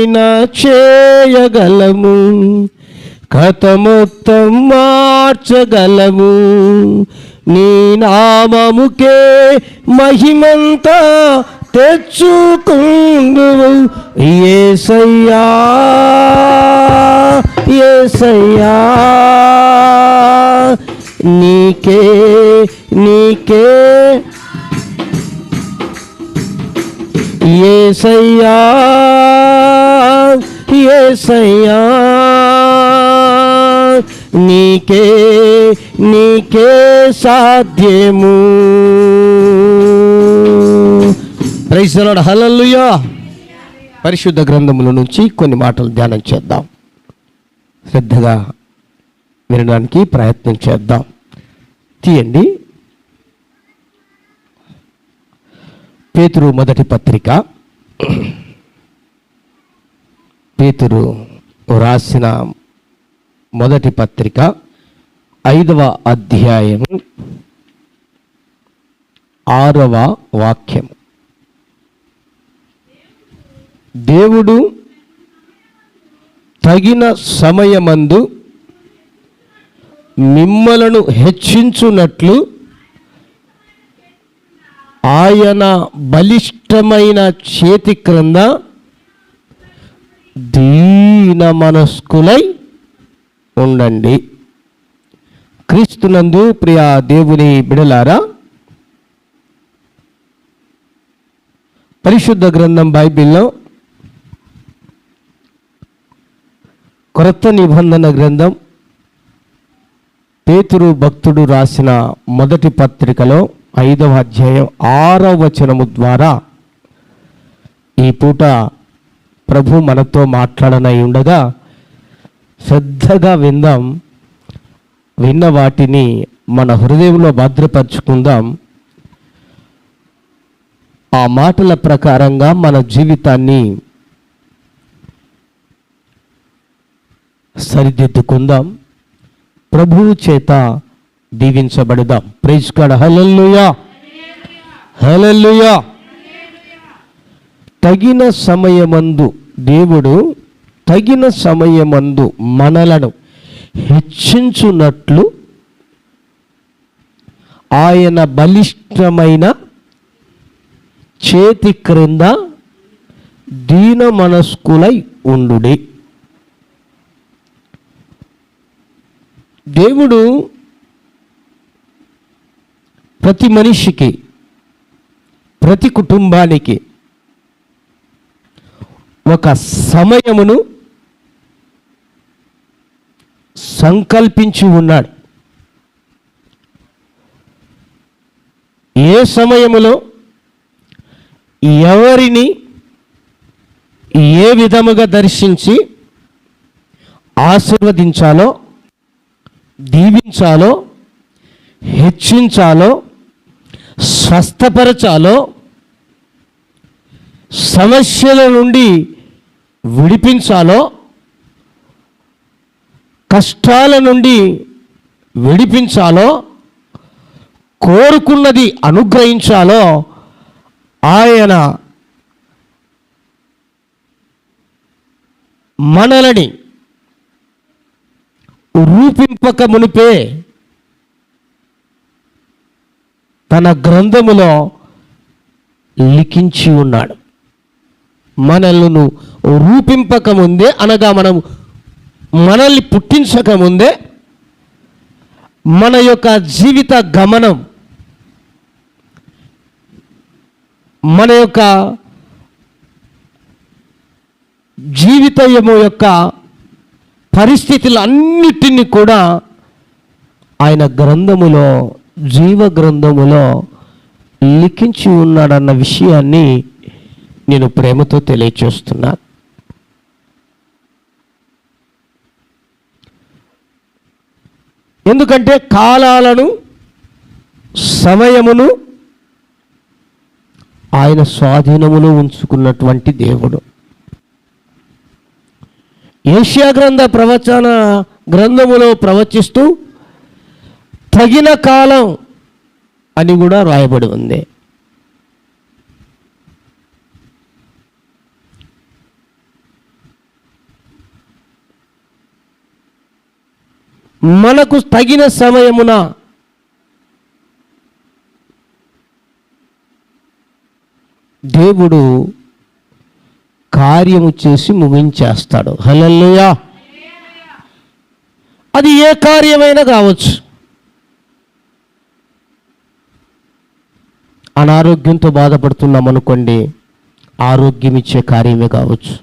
ఏమైనా చేయగలము, కథ మొత్తం మార్చగలము. నీ నామముకే మహిమంతా తెచ్చుకుందువు యేసయ్యా, యేసయ్యా. నీకే నీకే యేసయ్యా, యేసయ్యా. నీకే నీకే సాధ్యము. Praise the lord. హల్లెలూయా. పరిశుద్ధ గ్రంథముల నుంచి కొన్ని మాటలు ధ్యానం చేద్దాం. శ్రద్ధగా వినడానికి ప్రయత్నం చేద్దాం. తీయండి. పేతురు మొదటి పత్రిక, పేతురు రాసిన మొదటి పత్రిక 5వ అధ్యాయం 6వ వాక్యం. దేవుడు తగిన సమయమందు మిమ్మలను హెచ్చించునట్లు ఆయన బలిష్టమైన చేతి క్రింద దీన మనస్కులై ఉండండి. క్రీస్తునందు ప్రియ దేవుని బిడలారా, పరిశుద్ధ గ్రంథం బైబిల్లో క్రొత్త నిబంధన గ్రంథం పేతురు భక్తుడు రాసిన మొదటి పత్రికలో 5వ అధ్యాయం 6వ వచనము ద్వారా ఈ పూట ప్రభు మనతో మాట్లాడనై ఉండగా శ్రద్ధగా విందాం. విన్న వాటిని మన హృదయంలో భద్రపరుచుకుందాం. ఆ మాటల ప్రకారంగా మన జీవితాన్ని సరిదిద్దుకుందాం. ప్రభువు చేత దీవించబడదాం. Praise God. హల్లెలూయా, హల్లెలూయా. తగిన సమయమందు దేవుడు తగిన సమయమందు మనలను హెచ్చించున్నట్లు ఆయన బలిష్టమైన చేతి క్రింద దీన మనస్కులై ఉండుడి. దేవుడు ప్రతి మనిషికి, ప్రతి కుటుంబానికి ఒక సమయమును సంకల్పించి ఉన్నాడు. ఏ సమయములో ఎవరిని ఏ విధముగా దర్శించి ఆశీర్వదించాలో, దీవించాలో, హెచ్చించాలో, స్వస్థపరచాలో, సమస్యల నుండి విడిపించాలో, కష్టాల నుండి విడిపించాలో, కోరుకున్నది అనుగ్రహించాలో ఆయన మనలని రూపింపక మునిపే తన గ్రంథములో లిఖించి ఉన్నాడు. మనల్ని రూపింపక ముందే, అనగా మనల్ని పుట్టించక ముందే మన యొక్క జీవిత గమనం, మన యొక్క జీవితము యొక్క పరిస్థితులన్నిటినీ కూడా ఆయన గ్రంథములో, జీవ గ్రంథములో లిఖించి ఉన్నాడన్న విషయాన్ని నేను ప్రేమతో తెలియచేస్తున్నాను. ఎందుకంటే కాలాలను, సమయమును ఆయన స్వాధీనములో ఉంచుకున్నటువంటి దేవుడు. యెషయా ప్రవచన గ్రంథములో ప్రవచిస్తూ తగిన కాలం అని కూడా రాయబడి ఉంది. మనకు తగిన సమయమున దేవుడు కార్యము చేసి ముగించేస్తాడు. హల్లెలూయా. అది ఏ కార్యమైనా కావచ్చు. అనారోగ్యంతో బాధపడుతున్నాం అనుకోండి, ఆరోగ్యం ఇచ్చే కార్యమే కావచ్చు.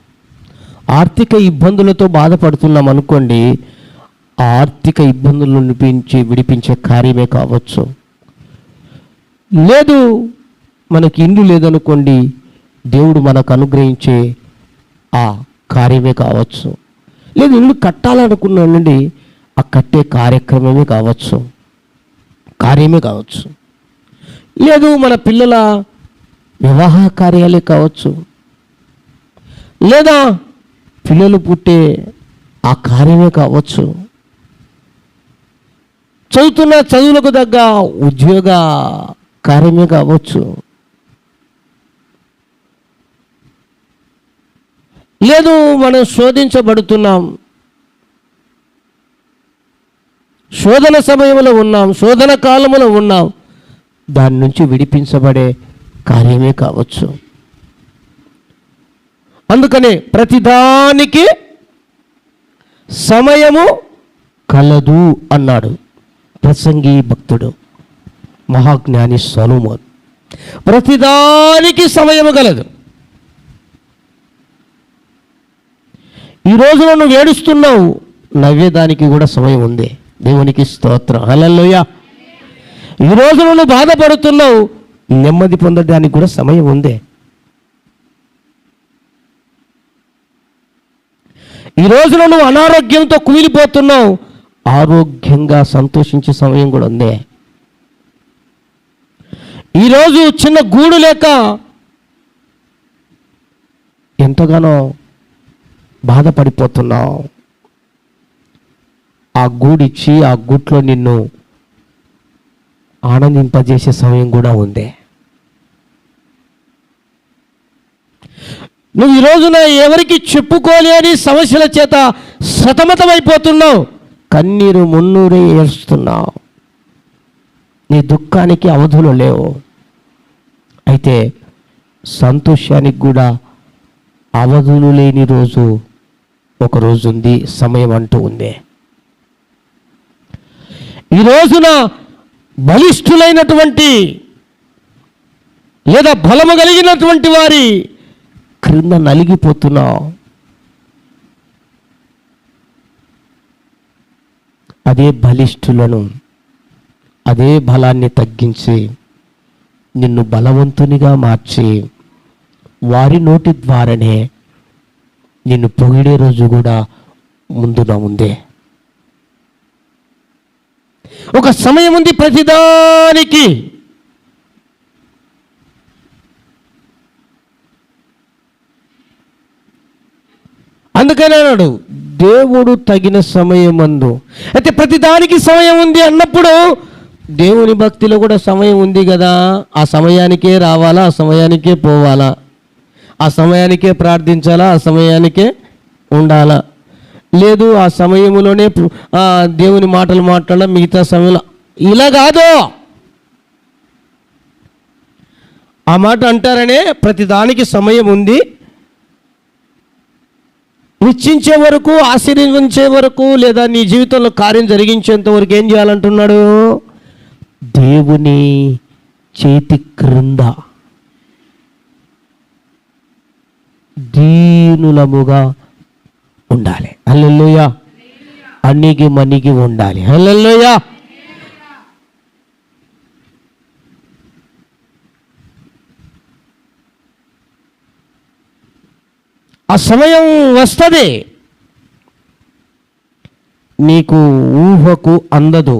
ఆర్థిక ఇబ్బందులతో బాధపడుతున్నాం అనుకోండి, ఆర్థిక ఇబ్బందులను విడిపించే కార్యమే కావచ్చు. లేదు, మనకి ఇల్లు లేదనుకోండి, దేవుడు మనకు అనుగ్రహించే ఆ కార్యమే కావచ్చు. లేదు, ఇల్లు కట్టాలనుకున్నానండి, ఆ కట్టే కార్యక్రమమే కావచ్చు, కార్యమే కావచ్చు. లేదు, మన పిల్లల వివాహ కార్యాలే కావచ్చు, లేదా పిల్లలు పుట్టే ఆ కార్యమే కావచ్చు, చదువుతున్న చదువులకు తగ్గ ఉద్యోగ కార్యమే కావచ్చు. లేదు, మనం శోధించబడుతున్నాం, శోధన సమయంలో ఉన్నాం, శోధన కాలంలో ఉన్నాం, దాని నుంచి విడిపించబడే కార్యమే కావచ్చు. అందుకనే ప్రతిదానికి సమయము కలదు అన్నాడు ప్రసంగి భక్తుడు, మహాజ్ఞాని సొలొమోను. ప్రతిదానికి సమయము కలదు. ఈ రోజున నువ్వు ఏడుస్తున్నావు, నవ్వేదానికి కూడా సమయం ఉంది. దేవునికి స్తోత్రం. హల్లెలూయా. ఈ రోజున నువ్వు బాధపడుతున్నావు, నెమ్మది పొందడానికి కూడా సమయం ఉంది. ఈ రోజున నువ్వు అనారోగ్యంతో కుమిలిపోతున్నావు, ఆరోగ్యంగా సంతోషించే సమయం కూడా ఉంది. ఈరోజు చిన్న గూడు లేక ఎంతగానో బాధపడిపోతున్నావు, ఆ గూడిచ్చి ఆ గూట్లో నిన్ను ఆనందింపజేసే సమయం కూడా ఉంది. నువ్వు ఈ రోజున ఎవరికి చెప్పుకోలేని సమస్యల చేత సతమతమైపోతున్నావు, కన్నీరు మున్నూరే ఏడుస్తున్నావు, నీ దుఃఖానికి అవధులు లేవు. అయితే సంతోషానికి కూడా అవధులు లేని రోజు ఒక రోజు ఉంది, సమయం అంటూ ఉంది. ఈ రోజున బలిష్ఠులైనటువంటి లేదా బలము కలిగినటువంటి వారి క్రింద నలిగిపోతున్నావు. అదే బలిష్ఠులను, అదే బలాన్ని తగ్గించి నిన్ను బలవంతునిగా మార్చి వారి నోటి ద్వారానే నిన్ను పొగిడే రోజు కూడా ముందున ఉందే. ఒక సమయం ఉంది ప్రతిదానికి. అందుకనే అన్నాడు, దేవుడు తగిన సమయమందు. అయితే ప్రతిదానికి సమయం ఉంది అన్నప్పుడు దేవుని భక్తిలో కూడా సమయం ఉంది కదా. ఆ సమయానికే రావాలా, ఆ సమయానికే పోవాలా, ఆ సమయానికే ప్రార్థించాలా, ఆ సమయానికే ఉండాలా. లేదు, ఆ సమయంలోనే దేవుని మాటలు మాట్లాడాలి, మిగతా సమయంలో ఇలా కాదు. ఆ మాట అంటారనే ప్రతిదానికి సమయం ఉంది. నిశ్చించే వరకు, ఆశీర్వదించే వరకు, లేదా నీ జీవితంలో కార్యం జరిగించేంత వరకు ఏం చేయాలంటున్నాడు? దేవుని చేతి క్రింద దీనులముగా ఉండాలి. హల్లెలూయా. అణిగి మణిగి ఉండాలి. హల్లెలూయా. ఆ సమయం వస్తుంది, నీకు ఊహకు అందదు,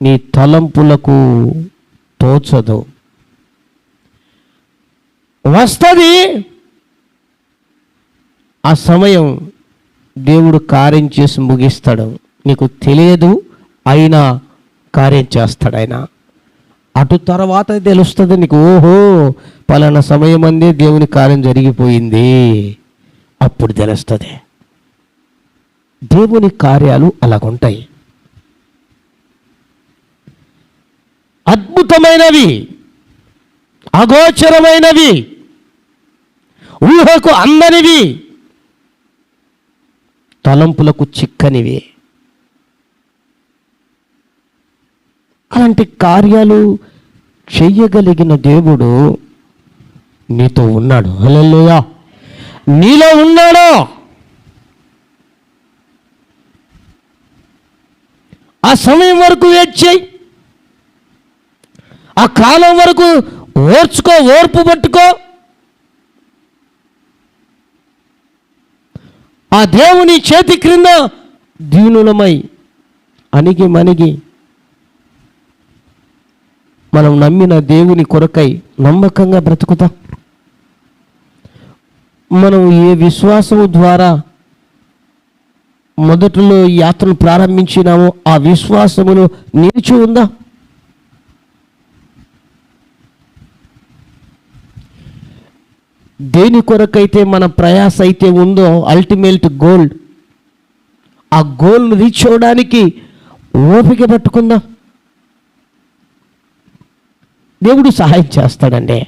నీ తలంపులకు తోచదు. వస్తుంది ఆ సమయం, దేవుడు కార్యం చేసి ముగిస్తాడు. నీకు తెలియదు, అయినా కార్యం చేస్తాడు ఆయన. అటు తర్వాత తెలుస్తుంది నీకు, ఓహో పలానా సమయం అందే దేవుని కార్యం జరిగిపోయింది, అప్పుడు తెలుస్తుంది. దేవుని కార్యాలు అలాగుంటాయి. అద్భుతమైనవి, అగోచరమైనవి, ఊహకు అందనివి, తలంపులకు చిక్కనివి. అలాంటి కార్యాలు చెయ్యగలిగిన దేవుడు నీతో ఉన్నాడు. హల్లెలూయా. నీలో ఉన్నాడు. ఆ సమయం వరకు వెయిట్ చేయి. ఆ కాలం వరకు ఓర్చుకో, ఓర్పు పట్టుకో. ఆ దేవుని చేతి క్రింద దీనులమై అణిగి మణిగి మనం నమ్మిన దేవుని కొరకై నమ్మకంగా బ్రతుకుతాం. మనం ఏ విశ్వాసము ద్వారా మొదట్లో ఈ యాత్రను ప్రారంభించినామో ఆ విశ్వాసమును నిలిచి ఉందా? దేని కొరకైతే మన ప్రయాస అయితే ఉందో, అల్టిమేట్ గోల్, ఆ గోల్ను రీచ్ అవ్వడానికి ఓపిక పట్టుకుందాం. దేవుడు సహాయం చేస్తాడండి.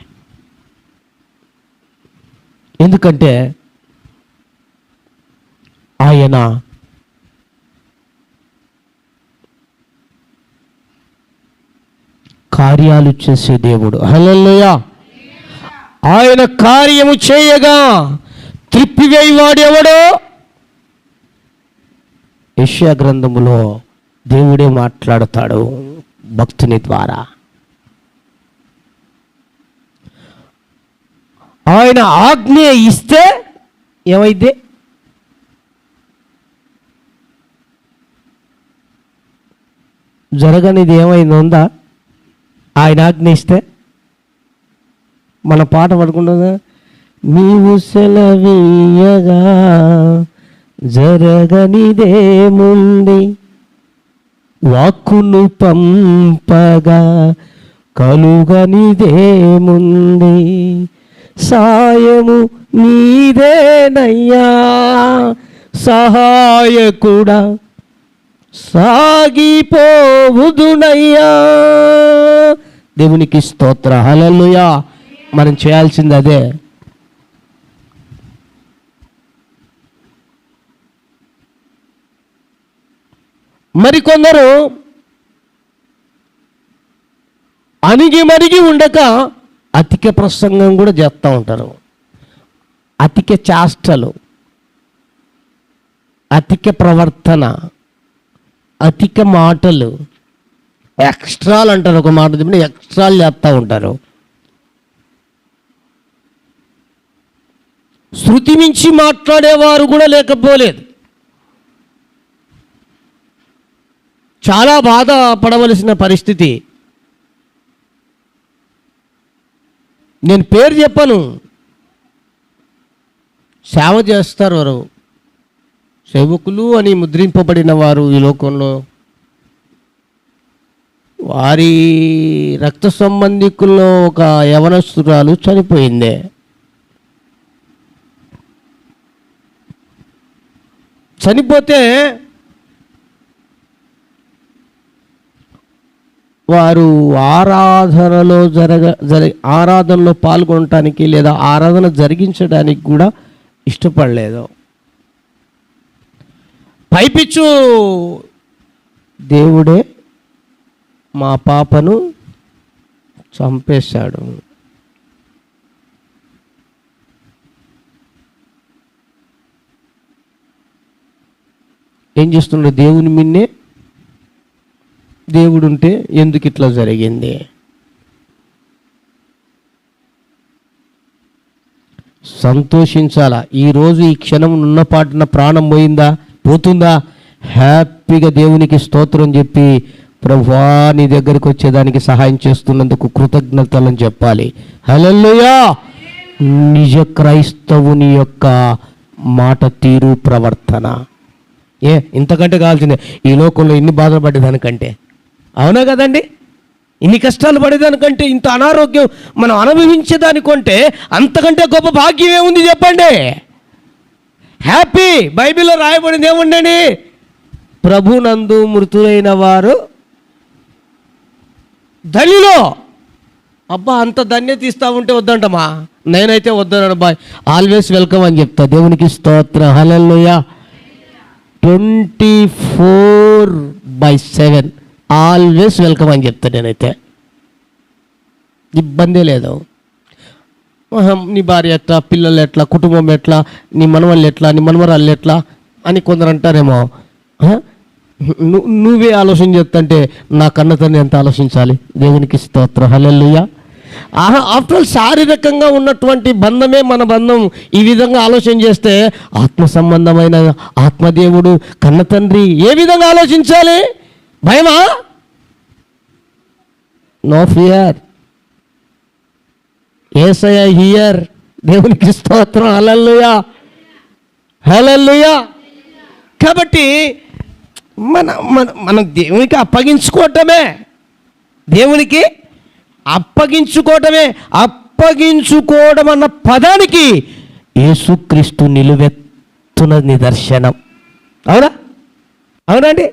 ఎందుకంటే ఆయన కార్యాలు చేసే దేవుడు. హల్లెలూయా. ఆయన కార్యము చేయగా త్రిప్పివేయవాడు ఎవడో? యెషయా గ్రంథములో దేవుడే మాట్లాడతాడు భక్తుని ద్వారా. ఆయన ఆజ్ఞ ఇస్తే ఏమైంది? జరగనిది ఏమైంది ఉందా? ఆయన ఆజ్ఞ ఇస్తే మన పాట పడుకుంటుందా? నీవు సెలవీయగా జరగనిదేముంది, వాక్కును పంపగా కలుగనిదేముంది, సాయము నీదేనయ్యా సహాయకుడా సాగిపోవుదునయ్యా. దేవునికి స్తోత్ర. హల్లెలూయా. మనం చేయాల్సింది అదే. మరికొందరు అణిగి మణిగి ఉండక అతిక ప్రసంగం కూడా చేస్తూ ఉంటారు. అతిక చేష్టలు, అతిక ప్రవర్తన, అతిక మాటలు, ఎక్స్ట్రాలు అంటారు. ఒక మాట చెప్పిన ఎక్స్ట్రాలు చేస్తూ ఉంటారు. శృతి మించి మాట్లాడేవారు కూడా లేకపోలేదు. చాలా బాధపడవలసిన పరిస్థితి. నేను పేరు చెప్పను, సేవ చేస్తారు వారు, సేవకులు అని ముద్రింపబడిన వారు ఈ లోకంలో. వారి రక్త సంబంధికుల్లో ఒక యవనస్తురాలు చనిపోయింది. చనిపోతే వారు ఆరాధనలో పాల్గొనటానికి లేదా ఆరాధన జరిగించడానికి కూడా ఇష్టపడలేదు. పైపిచ్చు దేవుడే మా పాపను చంపేశాడు. ఏం చేస్తున్నాడు? దేవుని మిన్నే దేవుడుంటే ఎందుకు ఇట్లా జరిగింది? సంతోషించాలా. ఈరోజు ఈ క్షణం ఉన్నపాటున ప్రాణం పోతుందా? హ్యాపీగా దేవునికి స్తోత్రం చెప్పి, ప్రభువా నీ దగ్గరికి వచ్చేదానికి సహాయం చేస్తున్నందుకు కృతజ్ఞతలను చెప్పాలి. హల్లెలూయా. నిజ క్రైస్తవుని యొక్క మాట తీరు, ప్రవర్తన ఇంతకంటే కావాల్సిందే ఈ లోకంలో ఇన్ని బాధలు పడేదానికంటే. అవునా కదండి? ఇన్ని కష్టాలు పడేదానికంటే, ఇంత అనారోగ్యం మనం అనుభవించేదానికంటే అంతకంటే గొప్ప భాగ్యం ఏముంది చెప్పండి? హ్యాపీ. బైబిల్లో రాయబడింది ఏముండండి? ప్రభునందు మృతులైన వారు ధన్యులు. అబ్బా, అంత ధన్యత ఇస్తా ఉంటే వద్దంటమా? నేనైతే వద్దన్నాను బాయ్, ఆల్వేస్ వెల్కమ్ అని చెప్తా. దేవునికి స్తోత్రం, హల్లెలూయా. 24/7 ఆల్వేస్ వెల్కమ్ అని చెప్తా నేనైతే. ఇబ్బందే లేదు. నీ భార్య ఎట్లా, పిల్లలు ఎట్లా, కుటుంబం ఎట్లా, నీ మనవళ్ళు ఎట్లా, నీ మనవరాళ్ళు ఎట్లా అని కొందరు అంటారేమో. నువ్వే ఆలోచన చేస్తుంటే నా కన్న తండ్రి ఎంత ఆలోచించాలి? దేవునికి స్తోత్రం, హల్లెలూయా. ఆఫ్టర్ ఆల్ శారీరకంగా ఉన్నటువంటి బంధమే మన బంధం. ఈ విధంగా ఆలోచన చేస్తే ఆత్మ సంబంధమైన ఆత్మదేవుడు కన్న తండ్రి ఏ విధంగా ఆలోచించాలి? భయమా? No fear. యేసయ్య హియర్. దేవునికి స్తోత్రం, హల్లెలూయా, హల్లెలూయా. కాబట్టి మనం దేవునికి అప్పగించుకోవటమే, దేవునికి అప్పగించుకోవటమే. అప్పగించుకోవడం అన్న పదానికి యేసుక్రీస్తు నిలువెత్తున నిదర్శనం. అవునా? అవునండి.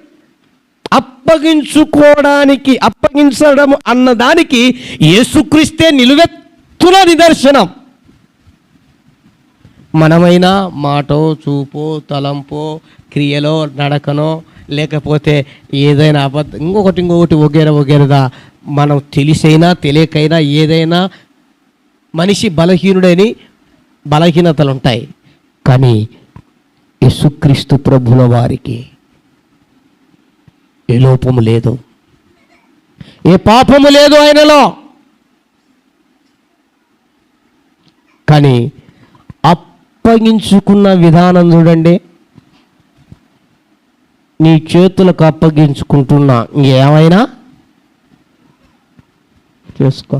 అప్పగించుకోవడానికి, అప్పగించడం అన్నదానికి యేసుక్రీస్తే నిలువెత్తున నిదర్శనం. మనమైనా మాటో, చూపో, తలంపో, క్రియలో, నడకనో, లేకపోతే ఏదైనా అబద్ధం, ఇంకొకటి ఒగేరదా మనం తెలిసైనా తెలియకైనా ఏదైనా మనిషి బలహీనుడని బలహీనతలు ఉంటాయి. కానీ యేసుక్రీస్తు ప్రభుల వారికి ఏ లోపము లేదు, ఏ పాపము లేదు ఆయనలో. కానీ అప్పగించుకున్న విధానం చూడండి. నీ చేతులకు అప్పగించుకుంటున్నా, ఏమైనా చేసుకో.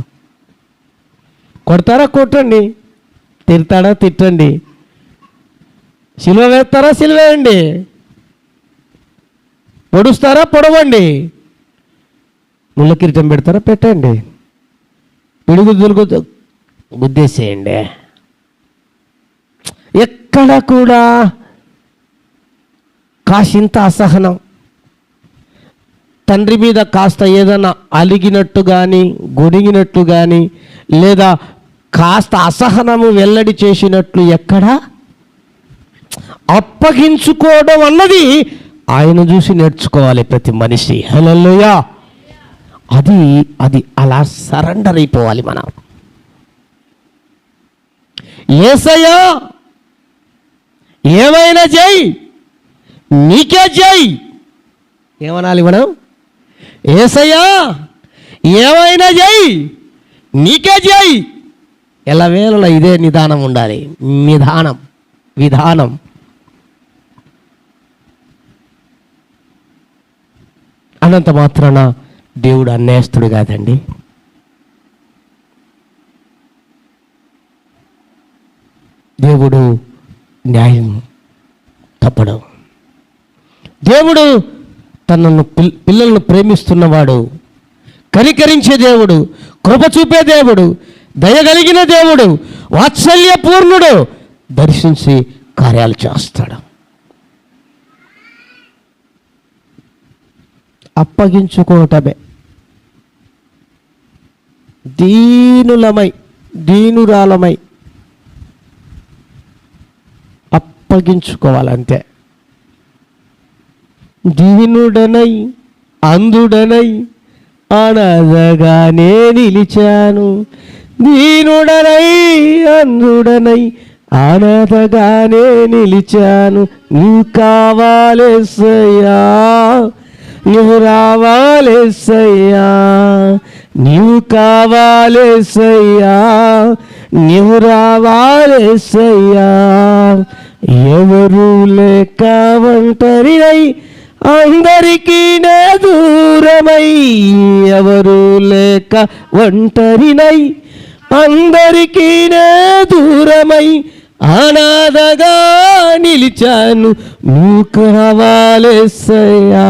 కొడతారా కొట్టండి, తిడతాడా తిట్టండి, సిలువ వేస్తారా సిలువ వేయండి, పొడుస్తారా పొడవండి, ముళ్ళ కిరీటం పెడతారా పెట్టండి, పిడుగు దులుగు గుద్దేసేయండి. ఎక్కడ కూడా కాసింత అసహనం, తండ్రి మీద కాస్త ఏదైనా అలిగినట్టు కానీ, గొనిగినట్టు కానీ, లేదా కాస్త అసహనము వెల్లడి చేసినట్లు ఎక్కడా అప్పగించుకోవడం అన్నది ఆయన చూసి నేర్చుకోవాలి ప్రతి మనిషి. హల్లెలూయా. అది అలా సరెండర్ అయిపోవాలి మనం. యేసయ్యా ఏమైనా చేయి, నీకే చేయి ఏమనాలి మనం? యేసయ్యా ఏమైనా చేయి, నీకే చేయి. ఎల్లవేళలా ఇదే నిదానం ఉండాలి. విధానం. అనంత మాత్రాన దేవుడు అన్యాయస్తుడు కాదండి. దేవుడు న్యాయం తప్పడు. దేవుడు తనను పిల్లలను ప్రేమిస్తున్నవాడు, కనికరించే దేవుడు, కృప చూపే దేవుడు, దయగలిగిన దేవుడు, వాత్సల్యపూర్ణుడు, దర్శించి కార్యాలు చేస్తాడు. అప్పగించుకోవటమే. దీనురాలమై అప్పగించుకోవాలంతే. దీనుడనై అంధుడనై అనాథగానే నిలిచాను, దీనుడనై అంధుడనై అనాథగానే నిలిచాను. నువ్వు కావాలేసయ్యా, నువ్వు రావాలేసయ్యా, నీవు కావాలేసయ్యా, నీవు రావాలేసయ్యా. ఎవరు లేక ఒంటరినై అందరికీ నే దూరమై, ఎవరు లేక ఒంటరినై అందరికీ నే దూరమై అనాథగా నిలిచాను. నువ్వు కావాలేసయ్యా,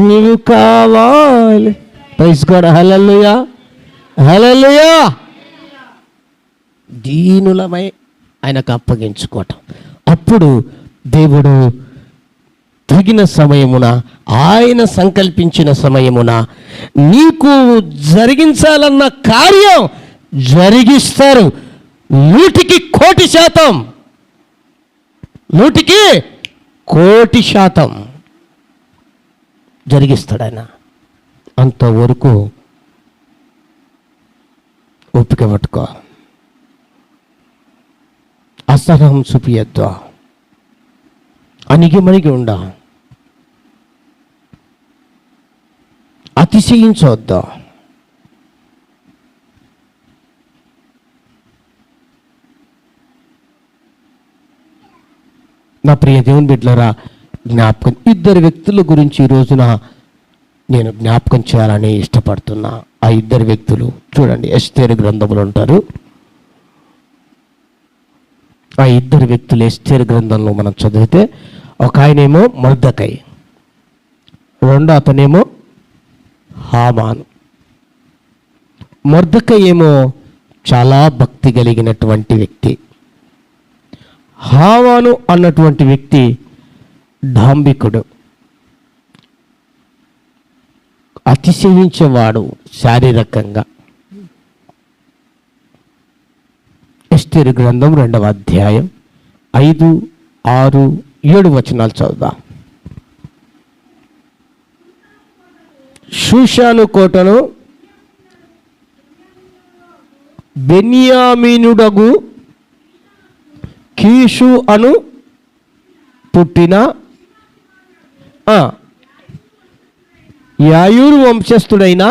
నువ్వు కావాలి. Praise God. హల్లెలూయా, హల్లెలూయా. దీనులమై ఆయనకు అప్పగించుకోవటం. అప్పుడు దేవుడు తగిన సమయమున, ఆయన సంకల్పించిన సమయమున నీకు జరిగించాలన్న కార్యం జరిగిస్తారు. 100% 100% జరిగిస్తాడు ఆయన. అంతవరకు ఓపిక పట్టుకో, అసహనం చూపియద్దు, అణిగిమణిగి ఉండ, అతిశయించవద్దు. నా ప్రియ దేవుని బిడ్డలారా, జ్ఞాపకం, 2 వ్యక్తుల గురించి ఈ రోజున నేను జ్ఞాపకం చేయాలని ఇష్టపడుతున్నా. ఆ 2 వ్యక్తులు చూడండి, ఎస్తేరు గ్రంథంలో ఉంటారు. ఆ 2 వ్యక్తులు ఎస్తేరు గ్రంథంలో మనం చదివితే, ఒక ఆయనేమో మొర్దెకై, రెండో అతనేమో హామాను. మొర్దెకై ఏమో చాలా భక్తి కలిగినటువంటి వ్యక్తి. హామాను అన్నటువంటి వ్యక్తి డాంబికుడు, అతిశయించేవాడు శారీరకంగా. ఎస్తేరు గ్రంథం 2వ అధ్యాయం 5, 6, 7 వచనాలు చదువుదాం. షూషాను కోటను బెన్యామీనుడగు కీషు అను పుట్టిన యాయూరు వంశస్థుడైన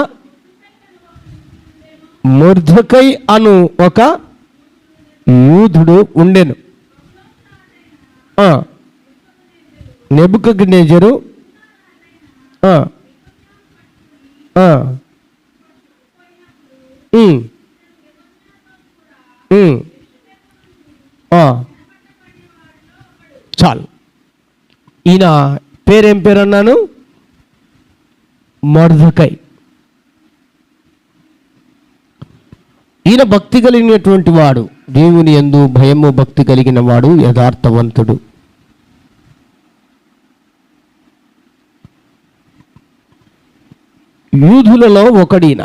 మొర్దెకై అను ఒక యూదుడు ఉండెను. నెబుకద్నెజరు చాలు. ఈయన పేరేం పేరు అన్నాను? మొర్దెకై. ఈయన భక్తి కలిగినటువంటి వాడు, దేవుని యందు భయము భక్తి కలిగిన వాడు, యథార్థవంతుడు. యూదులలో ఒకడిన.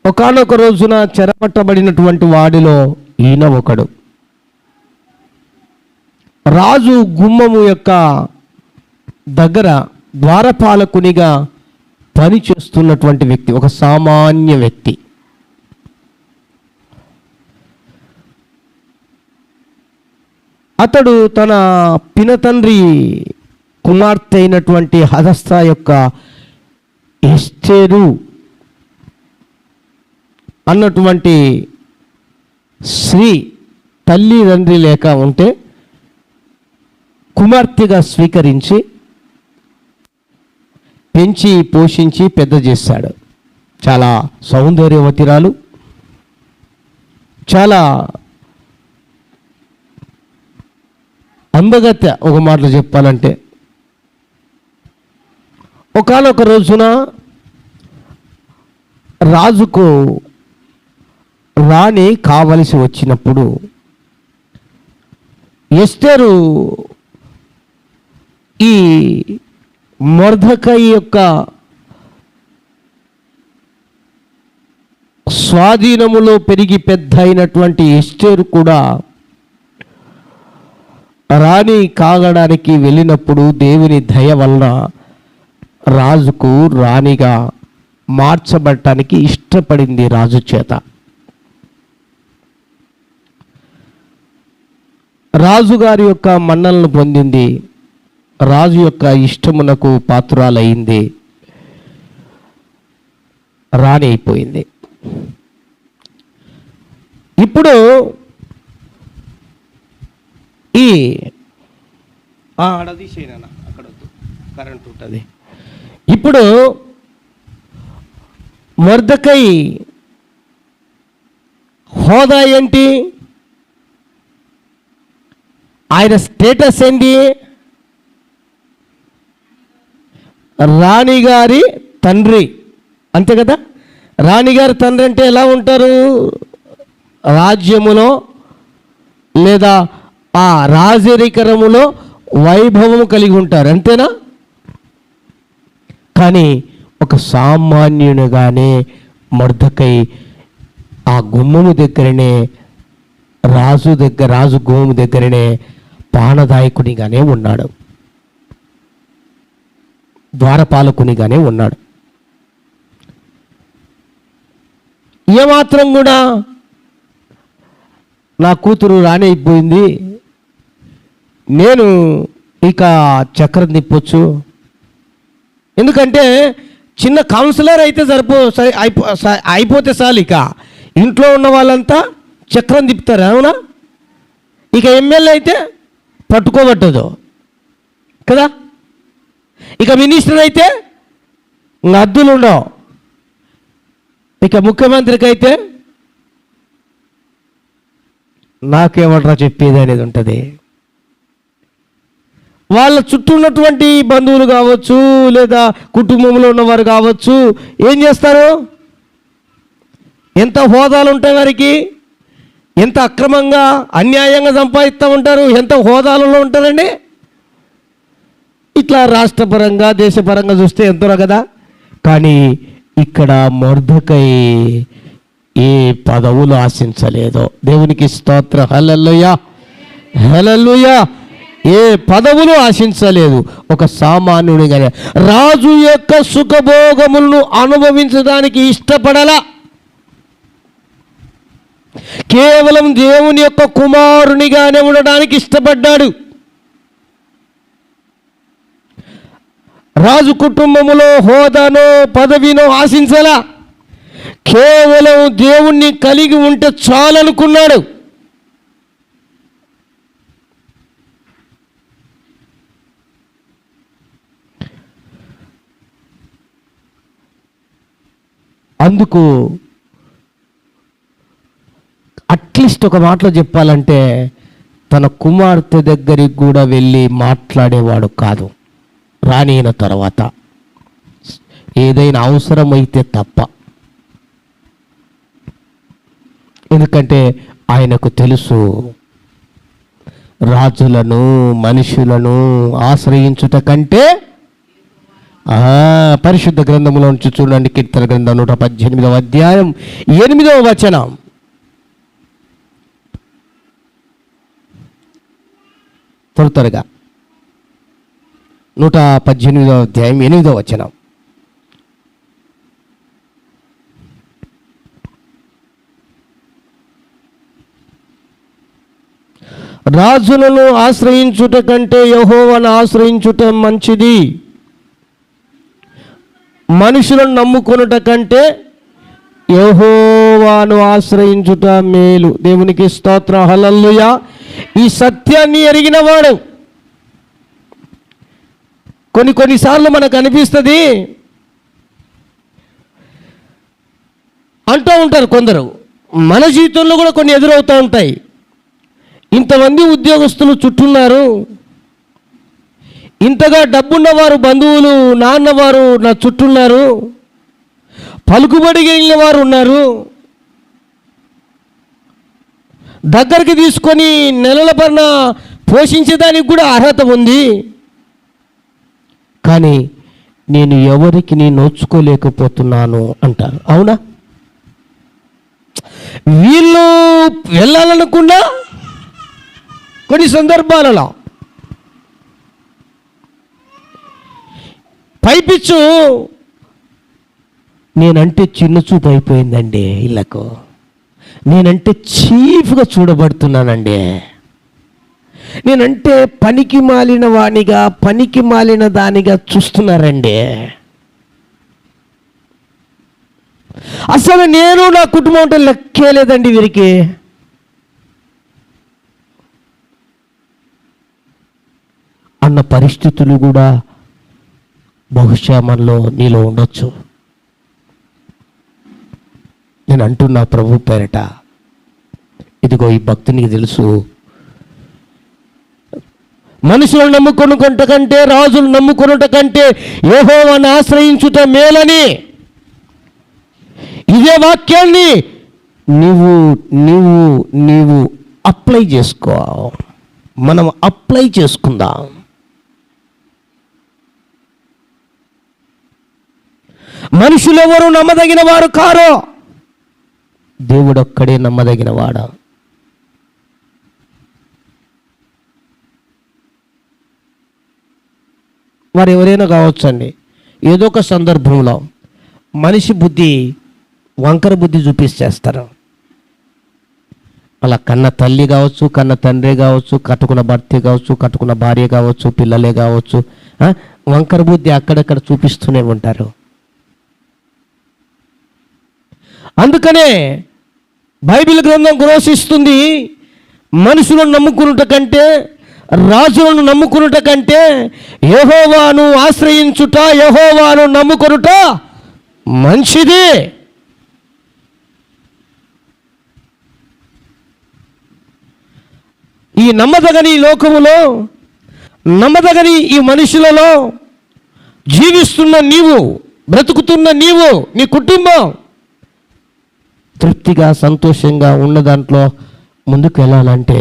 ఒకానొక రోజున చెరపట్టబడినటువంటి వాడిలో ఈయన ఒకడు. రాజు గుమ్మము యొక్క దగ్గర ద్వారపాలకునిగా పని చేస్తున్నటువంటి వ్యక్తి, ఒక సామాన్య వ్యక్తి. అతడు తన పినతండ్రి కుమార్తె అయినటువంటి హదస్తా యొక్క ఎస్తేరు అన్నటువంటి స్త్రీ తల్లిదండ్రి లేక ఉంటే కుమార్తెగా స్వీకరించి పెంచి పోషించి పెద్ద చేశాడు. చాలా సౌందర్యవతిరాలు, చాలా అందగత్య. ఒక మాటలో చెప్పాలంటే, ఒకానొక రోజున రాజుకు రాణి కావలసి వచ్చినప్పుడు ఎస్తేరు ఈ మొర్దెకై యొక్క స్వాధీనములో పెరిగి పెద్ద అయినటువంటి ఎస్తేరు కూడా రాణి కాగడానికి వెళ్ళినప్పుడు దేవుని దయ వలన రాజుకు రాణిగా మార్చబడటానికి ఇష్టపడింది రాజు చేత. రాజుగారి యొక్క మన్నలను పొందింది, రాజు యొక్క ఇష్టమునకు పాత్రురాలయ్యింది, రాణి అయిపోయింది. ఇప్పుడు ఈ అడదీసేనా అక్కడ కరెంట్ ఉంటుంది. ఇప్పుడు మొర్దెకై హోదా ఏంటి? ఆయన స్టేటస్ ఏంటి? రాణిగారి తండ్రి, అంతే కదా. రాణిగారి తండ్రి అంటే ఎలా ఉంటారు? రాజ్యములో లేదా ఆ రాజరికరములో వైభవము కలిగి ఉంటారు, అంతేనా? కానీ ఒక సామాన్యునిగానే మొర్దెకై ఆ గుమ్మము దగ్గరనే రాజు గుమ్మము దగ్గరనే పానదాయకునిగానే ఉన్నాడు, ద్వారపాలకునిగానే ఉన్నాడు. ఏమాత్రం కూడా నా కూతురు రానైపోయింది, నేను ఇక చక్రం తిప్పొచ్చు, ఎందుకంటే చిన్న కౌన్సిలర్ అయితే అయిపోతే చాలు, ఇక ఇంట్లో ఉన్న వాళ్ళంతా చక్రం తిప్పుతారు, అవునా? ఇక ఎమ్మెల్యే అయితే పట్టుకోబట్టదు కదా, ఇక మినిస్టర్ అయితే అద్దులు ఉండవు, ఇక ముఖ్యమంత్రికి అయితే నాకేమంటారా చెప్పేది అనేది ఉంటుంది. వాళ్ళ చుట్టూ ఉన్నటువంటి బంధువులు కావచ్చు, లేదా కుటుంబంలో ఉన్నవారు కావచ్చు, ఏం చేస్తారు? ఎంత హోదాలు ఉంటాయి వారికి, ఎంత అక్రమంగా అన్యాయంగా సంపాదిస్తూ ఉంటారు, ఎంత హోదాలలో ఉంటారండి. ఇట్లా రాష్ట్రపరంగా దేశపరంగా చూస్తే ఎంతోరా కదా. కానీ ఇక్కడ మొర్దెకై ఏ పదవులు ఆశించలేదో, దేవునికి స్తోత్ర, హల్లెలూయా హల్లెలూయా. ఏ పదవులు ఆశించలేదు, ఒక సామాన్యుడిగానే రాజు యొక్క సుఖభోగములను అనుభవించడానికి ఇష్టపడలా, కేవలం దేవుని యొక్క కుమారునిగానే ఉండడానికి ఇష్టపడ్డాడు. రాజు కుటుంబములో హోదానో పదవినో ఆశించలా, కేవలం దేవుణ్ణి కలిగి ఉంటే చాలనుకున్నాడు. అందుకు అట్లీస్ట్ ఒక మాటలో చెప్పాలంటే తన కుమార్తె దగ్గరికి కూడా వెళ్ళి మాట్లాడేవాడు కాదు, రానిన తర్వాత ఏదైనా అవసరమైతే తప్ప. ఎందుకంటే ఆయనకు తెలుసు, రాజులను మనుషులను ఆశ్రయించుట కంటే, పరిశుద్ధ గ్రంథంలో నుంచి చూడండి, కీర్తన గ్రంథం 118వ అధ్యాయం 8వ వచనం. త్వరగా 118వ అధ్యాయం 8వ వచనం. రాజులను ఆశ్రయించుట కంటే యెహోవాను ఆశ్రయించుట మంచిది, మనుషులను నమ్ముకొనుట కంటే యెహోవాను ఆశ్రయించుట మేలు. దేవునికి స్తోత్రం, హల్లెలూయా. ఈ సత్యాన్ని ఎరిగిన వాడు కొన్నిసార్లు మనకు అనిపిస్తుంది, అంటూ ఉంటారు కొందరు, మన జీవితంలో కూడా కొన్ని ఎదురవుతూ ఉంటాయి. ఇంతమంది ఉద్యోగస్తులు చుట్టూన్నారు, ఇంతగా డబ్బున్నవారు బంధువులు నాన్నవారు నా చుట్టూన్నారు, పలుకుబడి కలిగిన వారు ఉన్నారు, దగ్గరికి తీసుకొని నెలల పైన పోషించేదానికి కూడా అర్హత ఉంది, కానీ నేను ఎవరికి నోచుకోలేకపోతున్నాను అంటారు, అవునా? వీళ్ళు వెళ్ళాలనుకున్నా కొన్ని సందర్భాలలో పైపిచ్చు నేనంటే చిన్న చూపు అయిపోయిందండి, ఇళ్ళకు నేనంటే చీఫ్గా చూడబడుతున్నానండి, నేనంటే పనికి మాలిన వాణిగా పనికి మాలిన దానిగా చూస్తున్నారండి. అసలు నేను నా కుటుంబం అంటే లెక్కే లేదండి వీరికి. అన్న పరిస్థితులు కూడా బహుశా మనలో నీలో ఉండొచ్చు. నేను అంటున్నా ప్రభు పేరట, ఇదిగో ఈ భక్తునికి తెలుసు, మనుషులను నమ్ముకొనుట కంటే రాజులు నమ్ముకొనుట కంటే యెహోవాను ఆశ్రయించుట మేలని. ఇదే వాక్యాన్ని నీవు నీవు నీవు అప్లై చేసుకో, మనం అప్లై చేసుకుందాం. మనుషులెవరు నమ్మదగిన వారు కారో, దేవుడొక్కడే నమ్మదగిన వాడా. వారు ఎవరైనా కావచ్చండి. ఏదో ఒక సందర్భంలో మనిషి బుద్ధి వంకర బుద్ధి చూపిస్తేస్తారు. అలా కన్న తల్లి కావచ్చు, కన్న తండ్రి కావచ్చు, కట్టుకున్న భర్త కావచ్చు, కట్టుకున్న భార్య కావచ్చు, పిల్లలే కావచ్చు, వంకర బుద్ధి అక్కడక్కడ చూపిస్తూనే ఉంటారు. అందుకనే బైబిల్ గ్రంథం ఘోషిస్తుంది, మనుషులను నమ్ముకున్నట కంటే, రాజులను నమ్ముకున్నట కంటే యెహోవాను ఆశ్రయించుట, యెహోవాను నమ్ముకొనుట మంచిది. ఈ నమ్మదగని లోకములో, నమ్మదగని ఈ మనుషులలో జీవిస్తున్న నీవు, బ్రతుకుతున్న నీవు, నీ కుటుంబం తృప్తిగా సంతోషంగా ఉన్న దాంట్లో ముందుకు వెళ్ళాలంటే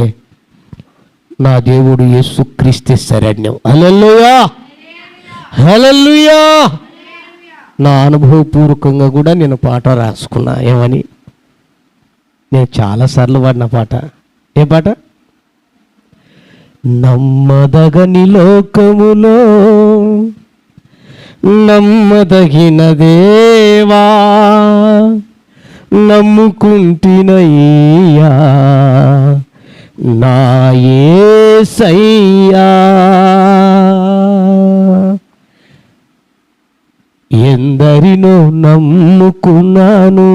నా దేవుడు యేసుక్రీస్తే శరణ్యం. హల్లెలూయా, హల్లెలూయా. నా అనుభవపూర్వకంగా కూడా నేను పాట రాసుకున్నా. ఏమని? నేను చాలాసార్లు పాడిన పాట. ఏ పాట? నమ్మదగని లోకములో నమ్మదగిన దేవా, నమ్ముకుంటినయ్యా నా యేసయ్యా, ఎందరినో నమ్ముకున్నాను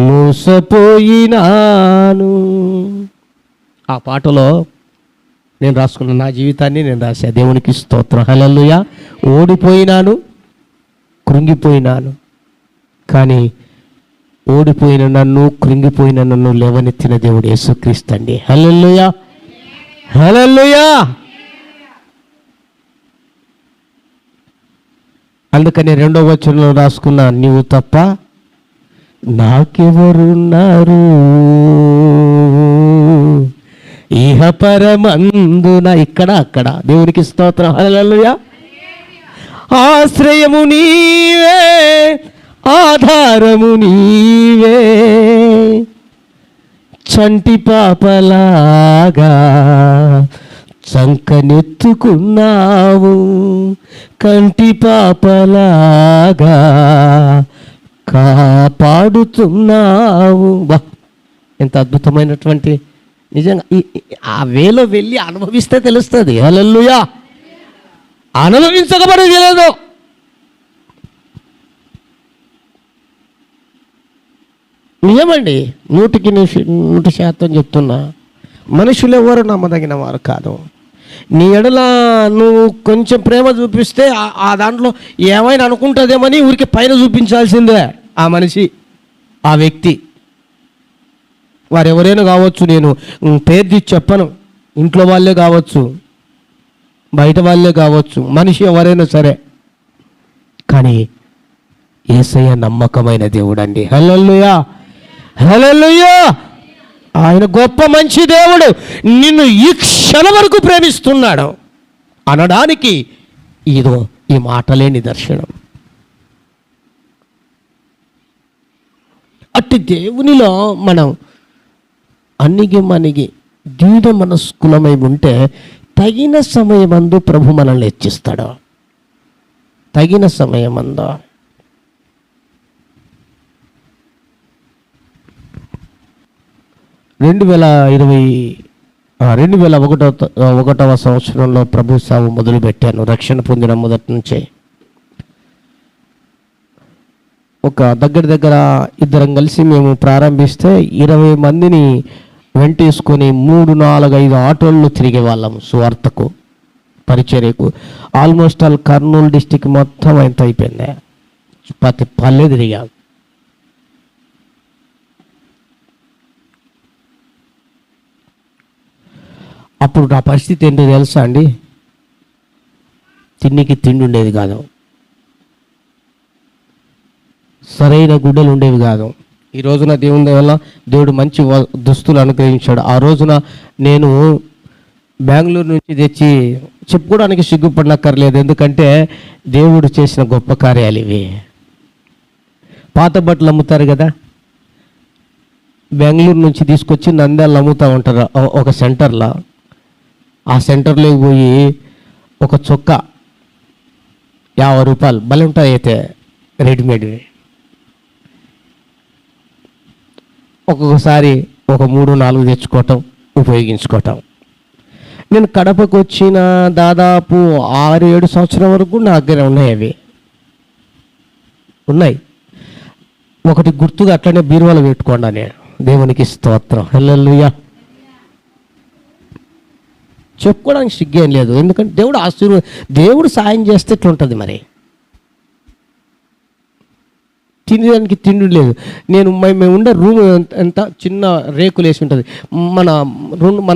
మోసపోయినాను. ఆ పాటలో నేను రాసుకున్న నా జీవితాన్ని నేను రాసా. దేవునికి స్తోత్రం, హల్లెలూయా. ఓడిపోయినాను, కృంగిపోయినాను, కానీ ఓడిపోయిన నన్ను, కృంగిపోయిన నన్ను లేవనెత్తిన దేవుడు యేసుక్రీస్తు అండి. హల్లెలూయా, హల్లెలూయా. అందుకని 2వ వచనంలో రాసుకున్నా, నీవు తప్ప నాకెవరున్నారు ఇహ పరమందున. ఇక్కడ అక్కడ దేవునికి స్తోత్రం, హల్లెలూయా. ఆశ్రయము నీవే, ఆధారము నీవే, చంటి పాపలాగా చంకనెత్తుకున్నావు, కంటి పాపలాగా కాపాడుతున్నావు. బా, ఎంత అద్భుతమైనటువంటి, నిజంగా ఆ వేలో వెళ్ళి అనుభవిస్తే తెలుస్తుంది. హల్లెలూయా. అనుభవించకపోవడం లేదు. నిజమండి, 100% చెప్తున్నా. మనుషులు ఎవరు నమ్మదగిన వారు కాదు. నీ ఎడల నువ్వు కొంచెం ప్రేమ చూపిస్తే ఆ దాంట్లో ఏమైనా అనుకుంటుందేమని ఊరికి పైన చూపించాల్సిందే ఆ మనిషి, ఆ వ్యక్తి. వారు ఎవరైనా కావచ్చు, నేను పేరు తీసి చెప్పను. ఇంట్లో వాళ్ళే కావచ్చు, బయట వాళ్ళే కావచ్చు, మనిషి ఎవరైనా సరే. కానీ యేసయ్య నమ్మకమైన దేవుడు అండి. హల్లెలూయా, హల్లెలూయా. ఆయన గొప్ప మంచి దేవుడు, నిన్ను ఈ క్షణం వరకు ప్రేమిస్తున్నాడు అనడానికి ఇదో ఈ మాటలే నిదర్శనం. అట్టి దేవునిలో మనం అణిగి దీన మనస్కులమై ఉంటే తగిన సమయమందు ప్రభు మనల్ని హెచ్చిస్తాడు. తగిన సమయమందు. రెండు 2021వ సంవత్సరంలో ప్రభు సేవ మొదలుపెట్టాను. రక్షణ పొందిన మొదటి నుంచే ఒక దగ్గర ఇద్దరం కలిసి మేము ప్రారంభిస్తే 20 మందిని వెంటేసుకొని 3, 4, 5 ఆటోల్లో తిరిగే వాళ్ళం సువార్తకు, పరిచర్యకు. ఆల్మోస్ట్ ఆల్ కర్నూలు డిస్టిక్ మొత్తం ఎంత అయిపోయింది, ప్రతి పల్లె తిరిగాం. అప్పుడు నా పరిస్థితి ఏంటో తెలుసా అండి? తిండికి తిండి ఉండేది కాదు, సరైన గుడ్డలు ఉండేవి కాదు, ఈ రోజున దేవుని వల్ల దేవుడు మంచి దుస్తులు అనుగ్రహించాడు. ఆ రోజున నేను బెంగళూరు నుంచి తెచ్చి చెప్పుకోవడానికి సిగ్గుపడనక్కర్లేదు, ఎందుకంటే దేవుడు చేసిన గొప్ప కార్యాలు ఇవి. పాత బట్టలు అమ్ముతారు కదా, బెంగళూరు నుంచి తీసుకొచ్చి నంద్యాలలో అమ్ముతూ ఉంటారు ఒక సెంటర్లో. ఆ సెంటర్లోకి పోయి ఒక చొక్కా 50 రూపాయలు, భలే ఉంటాయి అయితే రెడీమేడ్వి. ఒక్కొక్కసారి ఒక 3-4 తెచ్చుకోవటం, ఉపయోగించుకోవటం. నేను కడపకు వచ్చిన దాదాపు 6-7 సంవత్సరాల వరకు నా దగ్గర ఉన్నాయి, అవి ఉన్నాయి. ఒకటి గుర్తుగా అట్లనే బీరువాలో పెట్టుకోండి నేను. దేవునికి స్తోత్రం, హల్లెలూయా. చెప్పుకోవడానికి సిగ్గేం లేదు, ఎందుకంటే దేవుడు సాయం చేస్తే ఇట్లుంటుంది. మరి తినడానికి తిండి లేదు. మేము ఉండే రూమ్ ఎంత చిన్న రేకులు వేసి ఉంటుంది. మన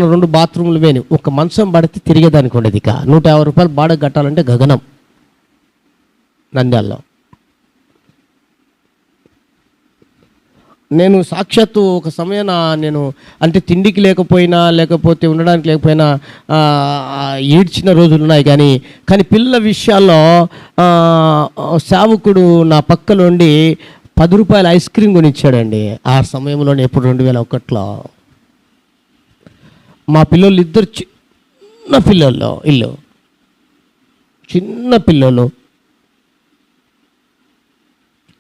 2 బాత్రూమ్లు వేని ఒక మంచం పడితే తిరిగేదానికి ఉండేది. ఇక 150 రూపాయలు బాడగ కట్టాలంటే గగనం నంద్యాలలో. నేను సాక్షాత్తు ఒక సమయాన నేను అంటే తిండికి లేకపోయినా, లేకపోతే ఉండడానికి లేకపోయినా ఏడ్చిన రోజులు ఉన్నాయి. కానీ పిల్లల విషయాల్లో సేవకుడు నా పక్కనుండి 10 రూపాయల ఐస్ క్రీమ్ కొనిచ్చాడండి. ఆ సమయంలోనే, ఎప్పుడు 2001లో. మా పిల్లలు ఇద్దరు చిన్న పిల్లలు, చిన్న పిల్లలు,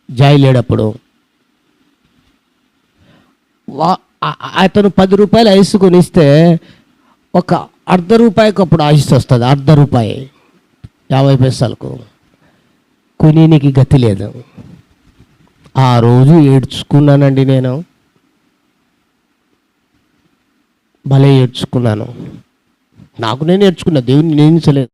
జాయి లేడప్పుడు. అతను 10 రూపాయలు ఐస్ కొనిస్తే ఒక ₹1/2 అప్పుడు ఐస్ వస్తుంది. ₹1/2 50 పైసలకు కొనీనికి గతి లేదు. ఆ రోజు ఏడ్చుకున్నానండి నేను, భలే ఏడ్చుకున్నాను. నాకు నేను ఏడ్చుకున్నా, దేవుని నిందించలేదు.